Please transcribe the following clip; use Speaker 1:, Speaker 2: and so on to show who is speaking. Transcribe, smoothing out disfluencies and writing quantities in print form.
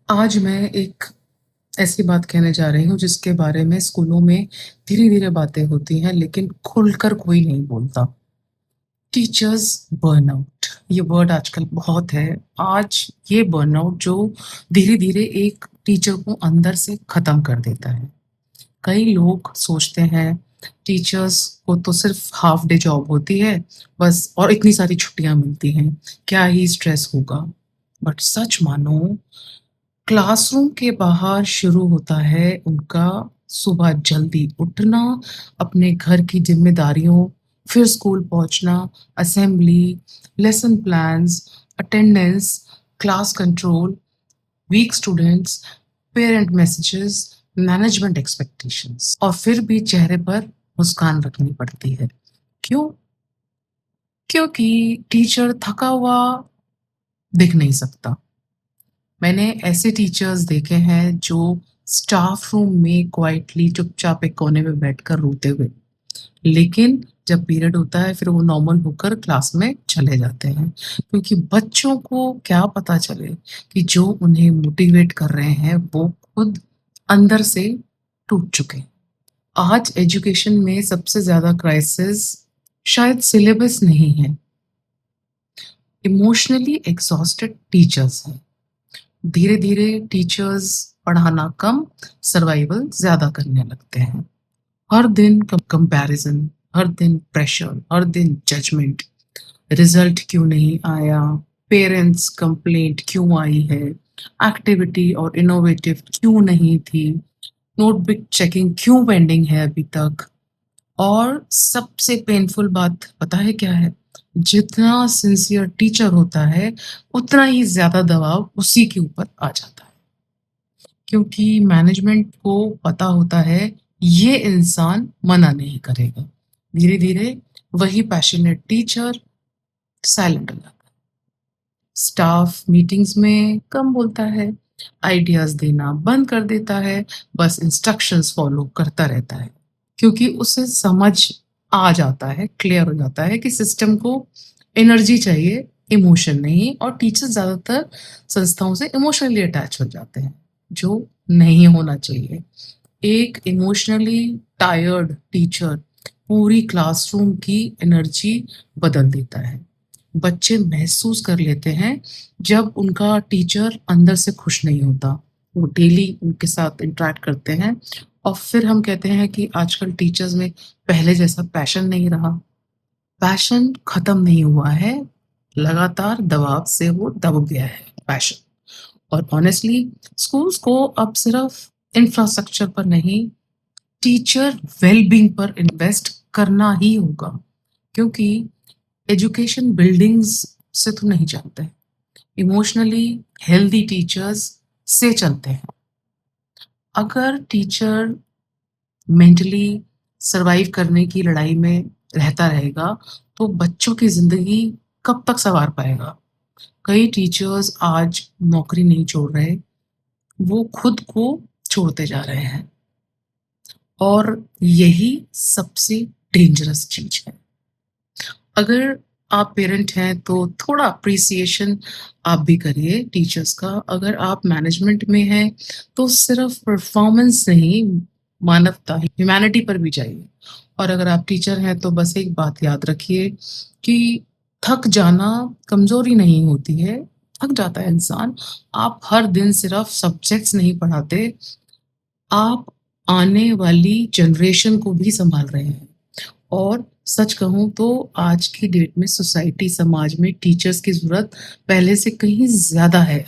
Speaker 1: आज मैं एक ऐसी बात कहने जा रही हूँ जिसके बारे में स्कूलों में धीरे-धीरे बातें होती हैं लेकिन खुलकर कोई नहीं बोलता। टीचर्स बर्नआउट ये वर्ड आजकल बहुत है। आज ये बर्नआउट जो धीरे-धीरे एक टीचर को अंदर से ख़त्म कर देता है। कई लोग सोचते हैं टीचर्स को तो सिर्फ़ हाफ डे जॉब होती है बस और इतनी सारी छुट्टियाँ मिलती हैं, क्या ही स्ट्रेस होगा। बट सच मानो क्लासरूम के बाहर शुरू होता है उनका सुबह जल्दी उठना, अपने घर की ज़िम्मेदारियों, फिर स्कूल पहुँचना, assembly, lesson plans, attendance, class control, weak students, parent messages, management expectations और फिर भी चेहरे पर मुस्कान रखनी पड़ती है। क्यों? क्योंकि टीचर थका हुआ दिख नहीं सकता। मैंने ऐसे टीचर्स देखे हैं जो स्टाफ रूम में क्वाइटली चुपचाप एक कोने में बैठकर रोते हुए, लेकिन जब पीरियड होता है फिर वो नॉर्मल होकर क्लास में चले जाते हैं क्योंकि बच्चों को क्या पता चले कि जो उन्हें मोटिवेट कर रहे हैं वो खुद अंदर से टूट चुके हैं। आज एजुकेशन में सबसे ज्यादा क्राइसिस शायद सिलेबस नहीं है, इमोशनली एग्जॉस्टेड टीचर्स हैं। धीरे धीरे टीचर्स पढ़ाना कम, सर्वाइवल ज्यादा करने लगते हैं। हर दिन कंपैरिजन, हर दिन प्रेशर, हर दिन जजमेंट, रिजल्ट क्यों नहीं आया, पेरेंट्स कंप्लेंट क्यों आई है, एक्टिविटी और इनोवेटिव क्यों नहीं थी, नोटबुक चेकिंग क्यों पेंडिंग है अभी तक। और सबसे पेनफुल बात पता है क्या है? जितना सिंसियर टीचर होता है उतना ही ज्यादा दबाव उसी के ऊपर आ जाता है क्योंकि मैनेजमेंट को पता होता है ये इंसान मना नहीं करेगा। धीरे धीरे वही पैशनेट टीचर साइलेंट हो जाता है, स्टाफ मीटिंग्स में कम बोलता है, आइडियाज देना बंद कर देता है, बस इंस्ट्रक्शंस फॉलो करता रहता है क्योंकि उसे समझ आ जाता है, क्लियर हो जाता है कि सिस्टम को एनर्जी चाहिए, इमोशन नहीं। और टीचर ज़्यादातर संस्थाओं से इमोशनली अटैच हो जाते हैं, जो नहीं होना चाहिए। एक इमोशनली टायर्ड टीचर पूरी क्लासरूम की एनर्जी बदल देता है। बच्चे महसूस कर लेते हैं जब उनका टीचर अंदर से खुश नहीं होता। वो डेली उनके साथ इंटरेक्ट करते हैं और फिर हम कहते हैं कि आजकल टीचर्स में पहले जैसा पैशन नहीं रहा। पैशन खत्म नहीं हुआ है, लगातार दबाव से वो दब गया है पैशन। और ऑनेस्टली स्कूल्स को अब सिर्फ इंफ्रास्ट्रक्चर पर नहीं, टीचर वेलबींग पर इन्वेस्ट करना ही होगा क्योंकि एजुकेशन बिल्डिंग्स से तो नहीं चलते, इमोशनली हेल्दी टीचर्स से चलते हैं। अगर टीचर मेंटली सरवाइव करने की लड़ाई में रहता रहेगा तो बच्चों की जिंदगी कब तक संवार पाएगा। कई टीचर्स आज नौकरी नहीं छोड़ रहे, वो खुद को छोड़ते जा रहे हैं और यही सबसे डेंजरस चीज है। अगर आप पेरेंट हैं तो थोड़ा अप्रिसिएशन आप भी करिए टीचर्स का। अगर आप मैनेजमेंट में हैं तो सिर्फ परफॉर्मेंस नहीं, मानवता ह्यूमैनिटी पर भी जाइए। और अगर आप टीचर हैं तो बस एक बात याद रखिए कि थक जाना कमजोरी नहीं होती है, थक जाता है इंसान। आप हर दिन सिर्फ सब्जेक्ट्स नहीं पढ़ाते, आप आने वाली जनरेशन को भी संभाल रहे हैं। और सच कहूँ तो आज की डेट में सोसाइटी समाज में टीचर्स की ज़रूरत पहले से कहीं ज़्यादा है।